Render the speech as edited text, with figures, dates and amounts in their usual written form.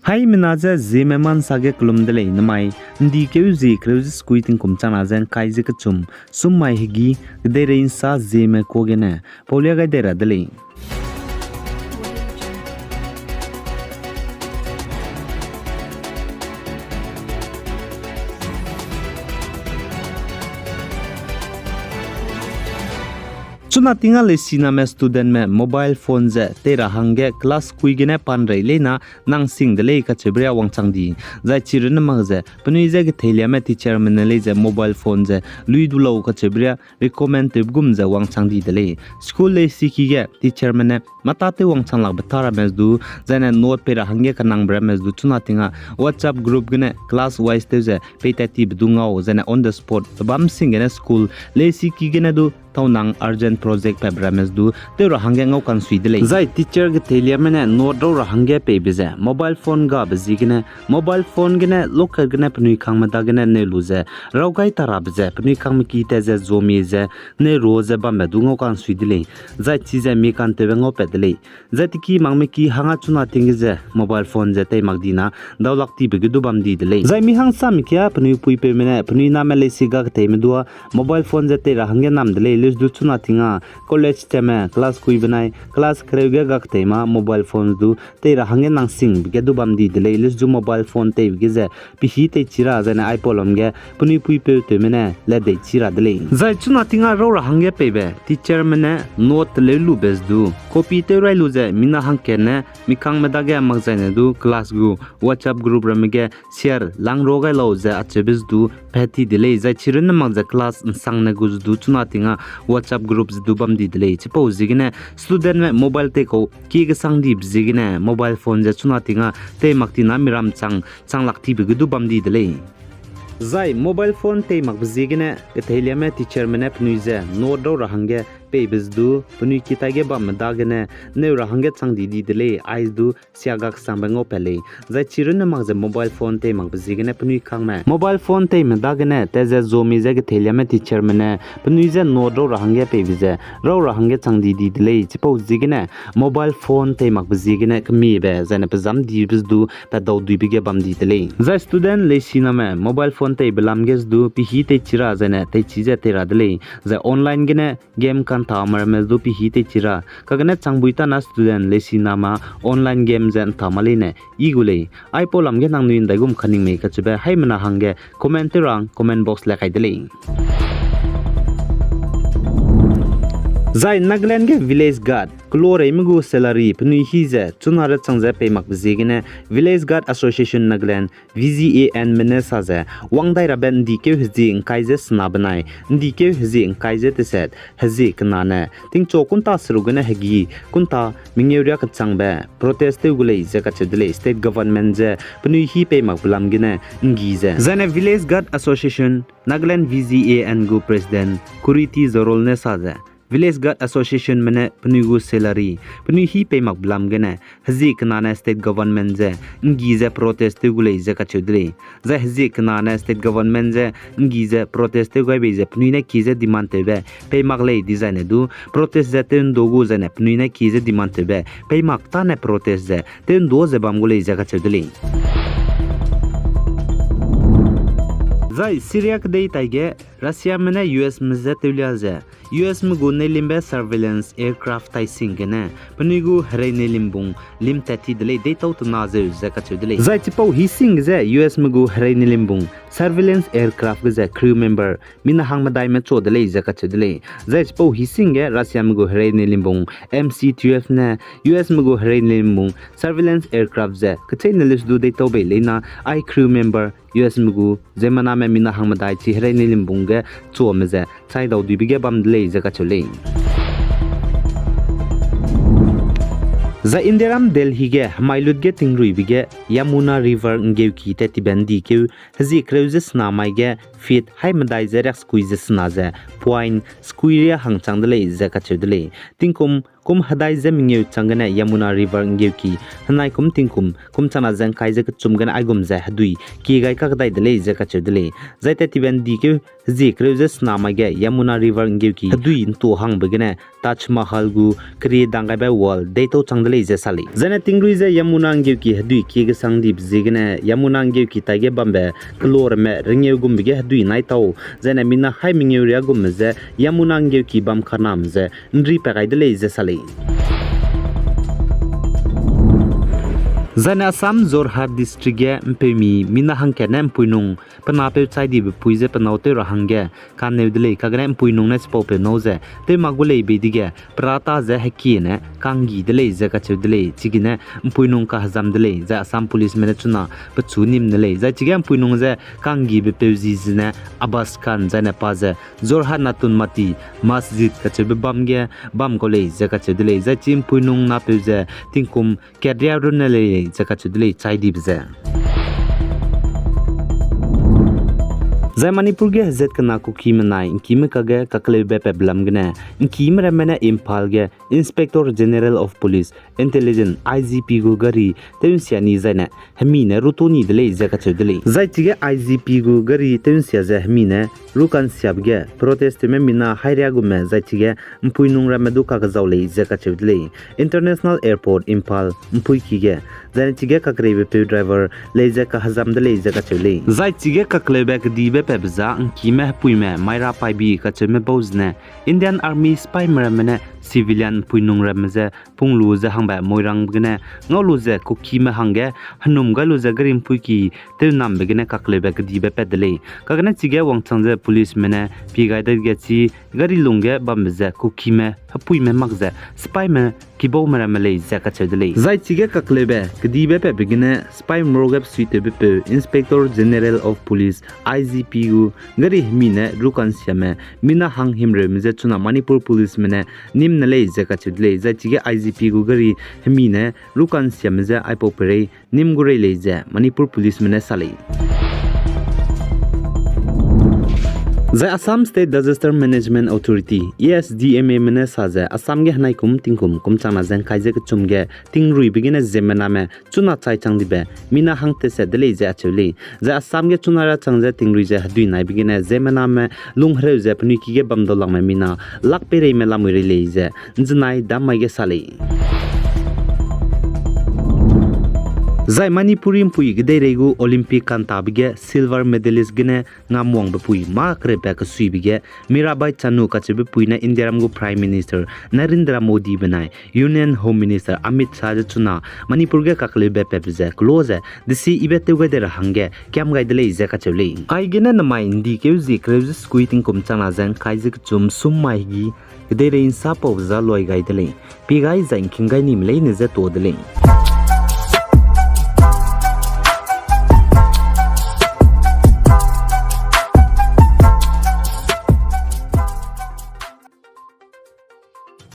Hai minaza Zeme man sage klum dele namai ndi keu zi kreuzi squeating kum chana zen kaize kachum summai higi dere insa Zeme kogene polia ga dera dele Chuna tinga le sina me student me mobile phone je tera hange class kuigene pan rei lena nang sing de le ka chebria wangchang di zai chirin ma je puni je ge thelia me teacher me le je mobile phone je lui du lo ka chebria recommend te gum je wangchang di de le school le siki ge teacher me ne mata te wangchang lag batara mes du jana note pera hange ka nang bra mes du chuna tinga whatsapp group gene class wise te je peta ti bdunga o jana on the spot bam sing gene school le siki gene du nang urgent project pe brames du te ro hange ngau kan sui dele zai teacher ge telia mena note ro hange pe bize mobile phone ga bzi gene mobile phone gene local gene pnui khang ma da gene ne lu je ro gai tara bze pnui khang mi ki te je zomi je ne ro je ba me du ngau kan sui dele zai chi je mi kan te ngau pe dele zai ti ki mang me ki hanga chuna ting je mobile phone je te mag dina dawlak ti be du bam di dele zai mi hang sam kya pnui pui pe mena pnui na me le si ga te me du mobile phone je te ra hange nam dele du chuna tinga college tema class kui banai class kreuge gak tema mobile phones du te ra hange nang sing ge du bam di dele lis du mobile phone te ge je pi hi te chira jana ipolom ge puni pui pe te mena le de chira dele zai chuna tinga ro ra hange pe be teacher mena note le lu bes du copy te rai lu je mina hang ke ne mikang me da ge mag jane du class gu whatsapp group ra me ge share lang ro ga lo je achebes du peti dele zai chirin mag je class sang ne gu du chuna tinga WhatsApp groups dubam di dele chipo zigine student me mobile te ko ki ga sang di zigine mobile phone ja chuna tinga te makti na miram chang lakti bi dubam di dele zai mobile phone te mak zigine ke thelia me teacher me ne pnuize no do rahange pe bizdu puni kitage ba madagene ne rahange chang di dele eyes du siaga sambango pele zai chirin mak je mobile phone te mak zigine puni khang me mobile phone te madagene te je zomi je ge thelia me teacher me ne puni je no do rahange pe bize ro rahange chang di dele chipo zigine mobile phone te mak zigine kmi be zane pazam di bizdu ta do du bige bam di dele zai student le sina me mobile phone te belam ges du pi hi te chira zane te chije te ra dele zai online gene game kan thamar mes du pi hi te chira kagane changbuita na student le sinama online game zen thamali ne igule ipolam ge nang nuin daigum khaning me ka chube haimana hange comment rang comment box la kai dele zai Nagaland ge village guard klore imgu salary pnui hi je chunara changja pe mak zigine village guard association Nagaland VZAN menesa je wangdai raben dike hji kaije sna banai dike hji kaije te set hji knane ting chokun ta srugane hegi kunta mingeuria ka changbe protest te gulei je ka chedle state government je pnui hi pe mak bulam gine ngi je zane village guard association Nagaland VZAN gu president kuriti zorol ne sa je Village Guard Association mene pnuigu salary pnui hi pe mak blam gene haji knana state government je ngi je protest te gulei je ka chudle je haji knana state government je ngi je protest te goi be je pnui ne ki je demand te be pe mak lei design du protest je ten dogu je ne pnui ne ki je demand te be pe mak ta ne protest je ten do je bam gulei je ka chudle zai Syria ke dei taige Russia mena US mze teulia je US mgu ne limbe surveillance aircraft tai singene pnigu hre ne limbung lim tati dele dei tau na je ka chudele zai chipo hi sing je US mgu hre ne limbung surveillance aircraft ge crew member mina hang madai me chodele je ka chudele zai chipo hi sing ge Russia mgu hre ne limbung MC12 ne US mgu hre ne limbung surveillance aircraft je kachai ne lis du dei tau be leina I crew member US mgu zemana me mina hang madai chi hre ne limbung ge chome je chai dau du bige bam dele je ka chule za Indiram Delhi ge Hmailut ge tingrui bige Yamuna river ngeu ki te tibandi ke haji kreuses na mai ge fit hai madai je rex quiz na je point square hangchang dele je ka chudele tingkum kum hadai je mingeu changana Yamuna river ngeu ki hanai kum tingkum kum chana jang kai je chumgana aigum je hadui ki gai ka dai dele je ka chedele zaite tiben di ke ji kreuze snama ge Yamuna river ngeu ki hadui to hang begene Taj Mahal gu kri dangai ba wall deito changdele je sali jana tingri je Yamuna ngeu ki hadui ki ge sangdip jigene Yamuna ngeu ki tage bambe klor me ringeu gum ge hadui nai tau jana mina hai mingeu ria gum je Yamuna ngeu ki bam khanam je nri pa gai dele je sali Zana Assam Jorhat district ge mpemi mina hangke nem puinung pana pe chai di puize panaute ra hangge kan neudle kagrem puinung na spope noze te magule be dige prata ze heki ne kangi dele ze ka chudle chigine puinung ka hazam dele za Assam police mena chuna pachu nim nele za chigem puinung ze kangi be peuzi zine Abbas Khan zana paze Jorhat natun mati masjid ka chebe bamge bam kole ze ka chudle za chim puinung na peuze tingkum kedya runele Zaka chudle chai dibze Zai Manipur ge zet kana ku kim nai kim ka ge kakle be pe blam gne kim ra mena Impal ge Inspector General of Police Intelligence IGP gu gari tensia ni zaina hemi ne rutoni dele zaka chudle zai tige IGP gu gari tensia za hemi ne rukan siab ge protest me mina haira gu me zai tige mpuinung ra medu ka zawle zaka chudle International Airport Impal mpui ki ge zai tige kakre be pe driver le zaka hazam dele zaka chudle zai tige kakle be di be pebza kime puime maira paibi kacheme bozne Indian Army spy maramene civilian puinung ramze punglu za hangba moirang bgne ngolu ze kukime hange hanum galu za garim puiki tel nam begene kakle be di be pedle kagna chige wangchangje police mene pigai de gechi gari lungge bamze kukime puime magze spy me kibo maramele za kachedle zai chige kakle be di be pe begene spy mrogap suite be pe Inspector General of Police IGP gu gari mine rukan siame mina hang himre mze chuna Manipur police mene nim nale zaka chudle za chige IGP gu gari hemine rukan siame za aipopere nim gure le za Manipur police mene sale The Assam State Disaster Management Authority ESDMA mene saze Assam ge hanai kum tingkum kumchana jang kaije ke chumge tingrui bigine Zeme name chuna chai chang dibe mina hangte se dele je achuli the Assam ge chunara changje tingrui je hadui nai bigine Zeme name lunghre je pni ki ge bamdolang me mina lakpere me lamure le je njnai damai ge sale Zai Manipuri pui gde regu Olympic kan tabige silver medalist gene ngamwang bepui ma kre bek sui bige Mirabai Chanu ka chebe pui na India gu Prime Minister Narendra Modi benai Union Home Minister Amit Shah chuna Manipur ge kakle be pebze close Desi ibete ge der hange kyam gai dele je ka chele kai gene na mai indi ke zi kreuze squeating kum chana jang kai zik chum sum mai gi gde re insa pov za loi gai dele pi gai jang king gai nim le ne je to dele